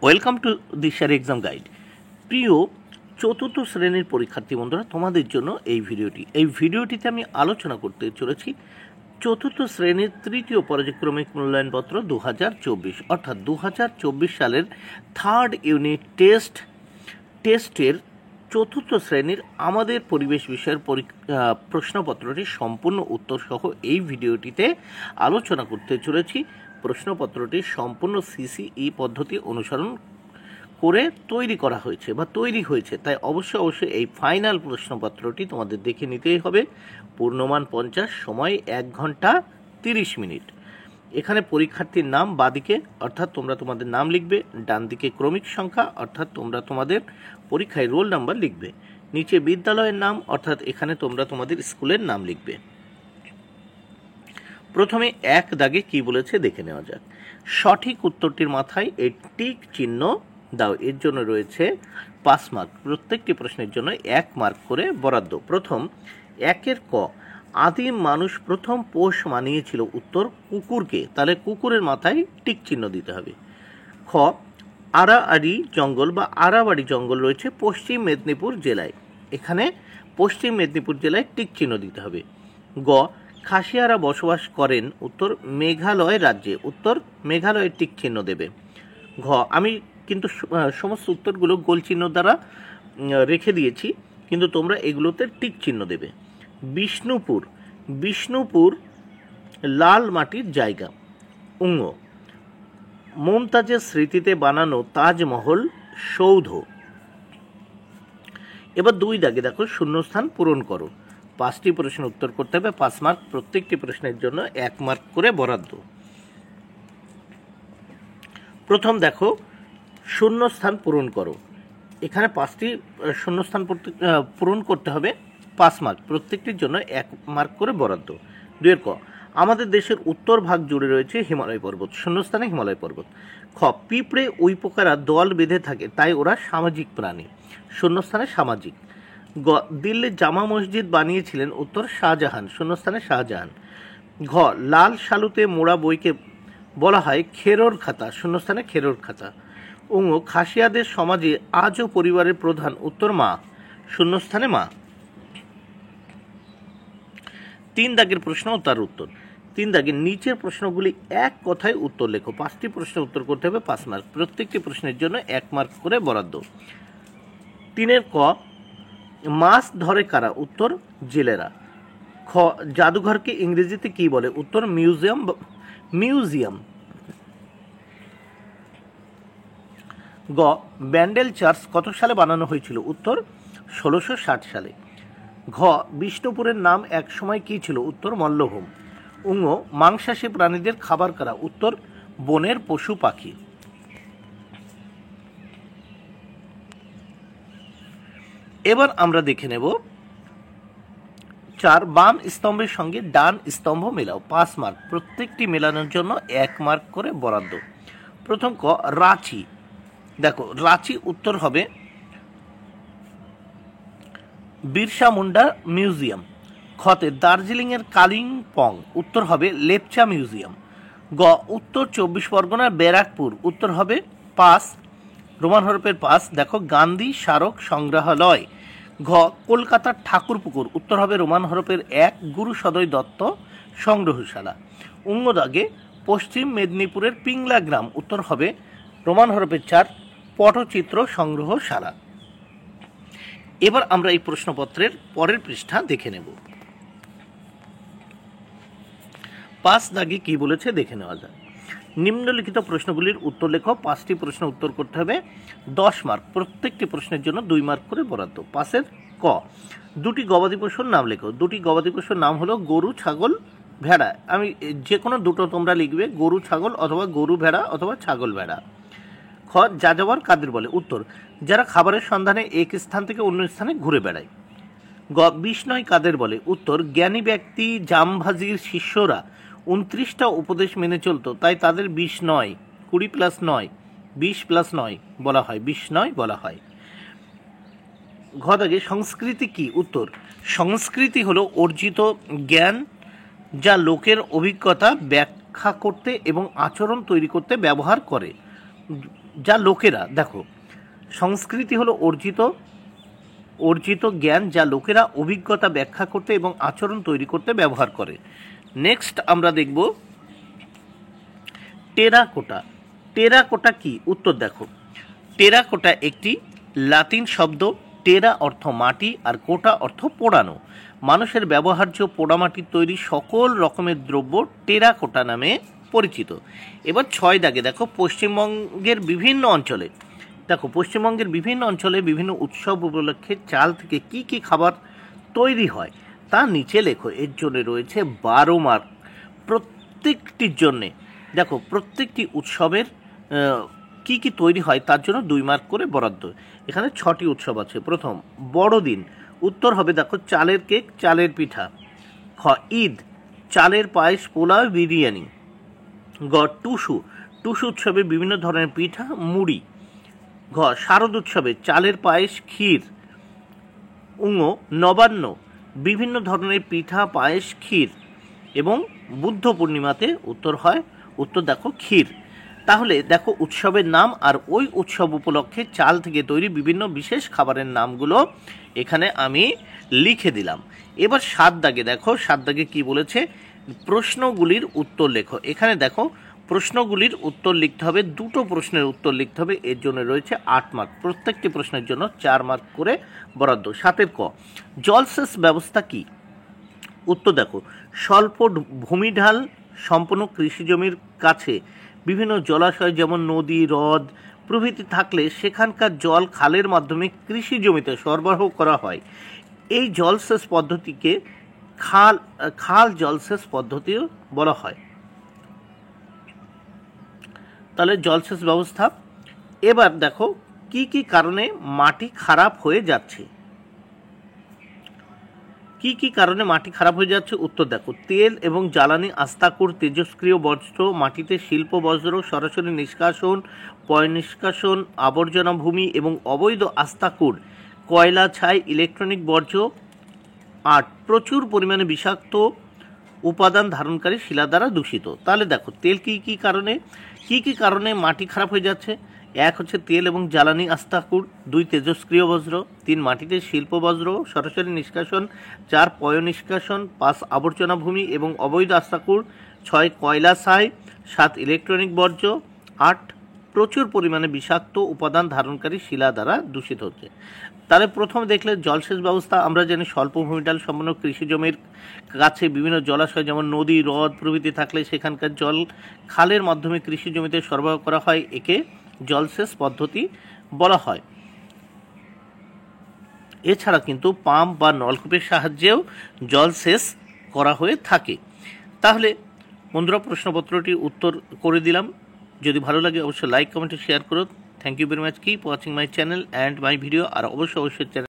Welcome to দিশার exam guide. প্রিয় চতুর্থ শ্রেণীর পরীক্ষার্থী বন্ধুরা, তোমাদের জন্য এই ভিডিওটিতে আমি আলোচনা করতে চলেছি চতুর্থ শ্রেণীর তৃতীয় পর্যায়ক্রমিক মূল্যায়নপত্র 2024, অর্থাৎ 2024 সালের থার্ড ইউনিট টেস্টের চতুর্থ শ্রেণীর আমাদের পরিবেশ বিষয়ের প্রশ্নপত্রটির সম্পূর্ণ উত্তর সহ এই ভিডিওটিতে আলোচনা করতে চলেছি। প্রশ্নপত্রটি সম্পূর্ণ সিসিই পদ্ধতি অনুসরণ করে তৈরি হয়েছে, তাই অবশ্যই এই ফাইনাল প্রশ্নপত্রটি তোমাদের দেখে নিতেই হবে। পূর্ণমান 50, সময় 1 ঘন্টা 30 মিনিট। এখানে পরীক্ষার্থীর নাম বাদিকে, অর্থাৎ তোমরা তোমাদের নাম লিখবে, ডান দিকে ক্রমিক সংখ্যা, অর্থাৎ তোমরা তোমাদের পরীক্ষায় রোল নাম্বার লিখবে, নিচে বিদ্যালয়ের নাম, অর্থাৎ এখানে তোমরা তোমাদের স্কুলের নাম লিখবে। প্রথমে এক দাগে কি বলেছে দেখে নেওয়া যাক। সঠিক উত্তরটির মাথায় এই টিক চিহ্ন দাও, এর জন্য রয়েছে 5 মার্ক। প্রত্যেকটি প্রশ্নের জন্য 1 মার্ক করে বরাদ্দ। প্রথম 1-এর ক, আদিম মানুষ প্রথম পোষ মানিয়েছিল, উত্তর কুকুরকে, তাহলে কুকুরের মাথায় টিক চিহ্ন দিতে হবে। খ, আড়াআড়ি জঙ্গল বা আড়াবাড়ি জঙ্গল রয়েছে পশ্চিম মেদিনীপুর জেলায়, এখানে পশ্চিম মেদিনীপুর জেলায় টিক চিহ্ন দিতে হবে। গ, খাসিয়ারা বসবাস করেন, উত্তর মেঘালয় রাজ্যে, উত্তর মেঘালয়ের টিক চিহ্ন দেবে। ঘ, আমি কিন্তু সমস্ত উত্তরগুলো গোল চিহ্ন দ্বারা রেখে দিয়েছি, কিন্তু তোমরা এগুলোতে টিক চিহ্ন দেবে। বিষ্ণুপুর লাল মাটির জায়গা। উঙ্গ, মমতাজের স্মৃতিতে বানানো তাজমহল সৌধ। এবার 2 দাগে দেখো, শূন্যস্থান পূরণ করো। 5টি প্রশ্ন উত্তর করতে হবে, 5 মার্ক। প্রত্যেকটি প্রশ্নের জন্য 1 মার্ক করে বরাদ্দ। প্রথম দেখো, শূন্যস্থান পূরণ করো। এখানে 5টি শূন্যস্থান পূরণ করতে হবে, 5 মার্ক। প্রত্যেকটির জন্য 1 মার্ক করে বরাদ্দ। 2-এর ক, আমাদের দেশের উত্তর ভাগ জুড়ে রয়েছে হিমালয় পর্বত, শূন্যস্থানে হিমালয় পর্বত। খ, পিঁপড়ে উইপোকারা দল বেঁধে থাকে, তাই ওরা সামাজিক প্রাণী, শূন্যস্থানে সামাজিক। গ, দিল্লির জামা মসজিদ বানিয়েছিলেন, উত্তর শাহজাহান, শূন্যস্থানে শাহজাহান। ঘ, লাল শালুতে মোড়া বইকে বলা হয় খেরোর খাতা, শূন্যস্থানে খেরোর খাতা। উঙ্গ, খাসিয়াদের সমাজে আজও পরিবারের প্রধান, উত্তর মা, শূন্যস্থানে মা। 3 দাগের প্রশ্ন ও তার উত্তর। 3 দাগের নিচের প্রশ্নগুলি এক কথায় উত্তর লেখো। 5টি প্রশ্ন উত্তর করতে হবে, 5 মার্ক। প্রত্যেকটি প্রশ্নের জন্য 1 মার্ক করে বরাদ্দ। 3-এর ক, মাছ ধরে কারা, উত্তর জেলেরা। খ, জাদুঘরকে ইংরেজিতে কি বলে, উত্তর মিউজিয়াম। গ, ব্যান্ডেল চার্চ কত সালে বানানো হয়েছিল, উত্তর 1660 সালে। ঘ, বিষ্ণুপুরের নাম এক সময় কি ছিল, উত্তর মল্লভূম। উঙ্গ, মাংসাশী প্রাণীদের খাবার কারা, উত্তর বনের পশু পাখি। এবার আমরা দেখে নেব 4, বাম স্তম্ভের সঙ্গে ডান স্তম্ভ মেলাও, 5 মার্ক। প্রত্যেকটি মেলানোর জন্য 1 মার্ক করে বরাদ্দ। প্রথম ক, রাঁচি। দেখো, রাঁচি উত্তর হবে বিরসা মুন্ডা মিউজিয়াম। খতে, দার্জিলিংয়ের কালিম্পং, উত্তর হবে লেপচা মিউজিয়াম। গ, উত্তর 24 পরগনার ব্যারাকপুর, উত্তর হবে 5, রোমান হরফের 5, দেখো গান্ধী স্মারক সংগ্রহালয়। ঘ, কলকাতার ঠাকুরপুকুর, উত্তর হবে রোমান হরফের 1, গুরু সদয় দত্ত সংগ্রহশালা। উঙ্গ দাগে, পশ্চিম মেদিনীপুরের পিংলা গ্রাম, উত্তর হবে রোমান হরফের 4, পটচিত্র সংগ্রহশালা। এবার আমরা এই প্রশ্নপত্রের পরের পৃষ্ঠা দেখে নেব। 5 দাগে কি বলেছে দেখে নেওয়া যায়। নিম্নলিখিত প্রশ্নগুলির উত্তর লেখো। 5টি প্রশ্ন উত্তর করতে হবে, 10 মার্ক। প্রত্যেকটি প্রশ্নের জন্য 2 মার্ক করে বরাদ্দ। 5-এর ক, 2টি গবাদি পশুর নাম লেখো। 2টি গবাদি পশুর নাম হলো গরু, ছাগল, ভেড়া। আমি যে কোনো দুটো তোমরা লিখবে, গরু ছাগল অথবা গরু ভেড়া অথবা ছাগল ভেড়া। খ, যাযাবর কাদের বলে, উত্তর যারা খাবারের সন্ধানে এক স্থান থেকে অন্য স্থানে ঘুরে বেড়ায়। গ, বিষ্ণয় কাদের বলে, উত্তর জ্ঞানী ব্যক্তি জামভাজির শিষ্যরা 29টা উপদেশ মেনে চলতো, তাই তাদের 20 নয় 20+9 20+9 বলা হয়, 29 বলা হয়। ঘ দাগে, সংস্কৃতি কি, উত্তর সংস্কৃতি হলো অর্জিত জ্ঞান যা লোকের অভিজ্ঞতা ব্যাখ্যা করতে এবং আচরণ তৈরি করতে ব্যবহার করে। যা লোকেরা, দেখো সংস্কৃতি হলো অর্জিত জ্ঞান যা লোকেরা অভিজ্ঞতা ব্যাখ্যা করতে এবং আচরণ তৈরি করতে ব্যবহার করে। নেক্সট আমরা দেখব টেরাকোটা। টেরাকোটা কি? উত্তর দেখো, টেরাকোটা একটি লাতিন শব্দ। টেরা অর্থ মাটি আর কোটা অর্থ পোড়ানো। মানুষের ব্যবহার্য পোড়ামাটির তৈরি সকল রকমের দ্রব্য টেরাকোটা নামে পরিচিত। এবার 6 দাগে দেখো, পশ্চিমবঙ্গের বিভিন্ন অঞ্চলে বিভিন্ন উৎসব উপলক্ষে চাল থেকে কি কি খাবার তৈরি হয় তা নিচে লেখো। এর জন্য রয়েছে 12 মার্ক প্রত্যেকটির জন্যে। দেখো প্রত্যেকটি উৎসবের কি কি তৈরি হয় তার জন্য 2 মার্ক করে বরাদ্দ। এখানে 6টি উৎসব আছে। প্রথম বড়দিন, উত্তর হবে দেখো চালের কেক, চালের পিঠা। খ ঈদ, চালের পায়েস, পোলাও, বিরিয়ানি। গ টুসু, টুসু উৎসবে বিভিন্ন ধরনের পিঠা, মুড়ি। ঘ শারদ উৎসবে চালের পায়েস, ক্ষীর। নবান্ন, বিভিন্ন ধরনের পিঠা, পায়েস, ক্ষীর। এবং বুদ্ধ পূর্ণিমাতে উত্তর দেখো ক্ষীর। তাহলে দেখো উৎসবের নাম আর ওই উৎসব উপলক্ষে চাল থেকে তৈরি বিভিন্ন বিশেষ খাবারের নামগুলো এখানে আমি লিখে দিলাম। এবার 7 দাগে দেখো, 7 দাগে কি বলেছে? প্রশ্নগুলির উত্তর লেখো। এখানে দেখো প্রশ্নগুলির উত্তর লিখতে হবে, 2টো প্রশ্নের উত্তর লিখতে হবে। এর জন্য রয়েছে 8 মার্ক, প্রত্যেকটি প্রশ্নের জন্য 4 মার্ক করে বরাদ্দ। 7 ক জলসেচ ব্যবস্থা কি? উত্তর দেখো, স্বল্প ভূমিঢাল সম্পন্ন কৃষি জমির কাছে বিভিন্ন জলাশয় যেমন নদী, হ্রদ প্রভৃতি থাকলে সেখানকার জল খালের মাধ্যমে কৃষি জমিতে সরবরাহ করা হয়। এই জলসেচ পদ্ধতিকে খাল জলসেচ পদ্ধতিও বলা হয়। তাহলে জলসেচ ব্যবস্থা। এবার দেখো কি কি কারণে মাটি খারাপ হয়ে যাচ্ছে। কি কি কারণে মাটি খারাপ হয়ে যাচ্ছে? উত্তর দেখো, তেল এবং জ্বালানি, আস্তাকুর, তেজস্ক্রিয় বর্জ্য, মাটিতে শিল্প বর্জ্য, সরাসরি নিষ্কাশন, পয় নিষ্কাশন, আবর্জনা ভূমি এবং অবৈধ আস্তাকুর, কয়লা, ছাই, ইলেকট্রনিক বর্জ্য। 8 প্রচুর পরিমাণে বিষাক্ত উপাদান ধারণকারী শিলা দ্বারা দূষিত। তাহলে দেখো তেল কি কি কারণে মাটি খারাপ হয়ে যাচ্ছে? 1 হচ্ছে তেল এবং জ্বালানি আস্তাকুর, 2 তেজস্ক্রিয় বজ্র, 3 মাটিতে শিল্প বজ্র সরাসরি নিষ্কাশন, 4 পয় নিষ্কাশন, 5 আবর্জনা ভূমি এবং অবৈধ আস্তাকুর, 6 কয়লা, ছাই, 7 ইলেকট্রনিক বর্জ্য, 8 প্রচুর পরিমাণে বিষাক্ত উপাদান ধারণকারী শিলা দ্বারা দূষিত হচ্ছে। তাহলে প্রথম দেখলে জলসেচ ব্যবস্থা। আমরা জানি স্বল্প ভূমিঢাল সম্পন্ন কৃষি জমির কাছে বিভিন্ন জলাশয় যেমন নদী, হ্রদ প্রভৃতি থাকলে সেখানকার জল খালের মাধ্যমে কৃষি জমিতে সরবরাহ করা হয়, একে জলসেচ পদ্ধতি বলা হয়। এছাড়া কিন্তু পাম্প বা নলকূপের সাহায্যেও জলসেচ করা হয়ে থাকে। তাহলে বন্ধুরা প্রশ্নপত্রটি উত্তর করে দিলাম। যদি ভালো লাগে অবশ্যই লাইক, কমেন্ট, শেয়ার করো। Thank you very much. Keep watching my channel and my video. আর অবশ্যই চ্যানেল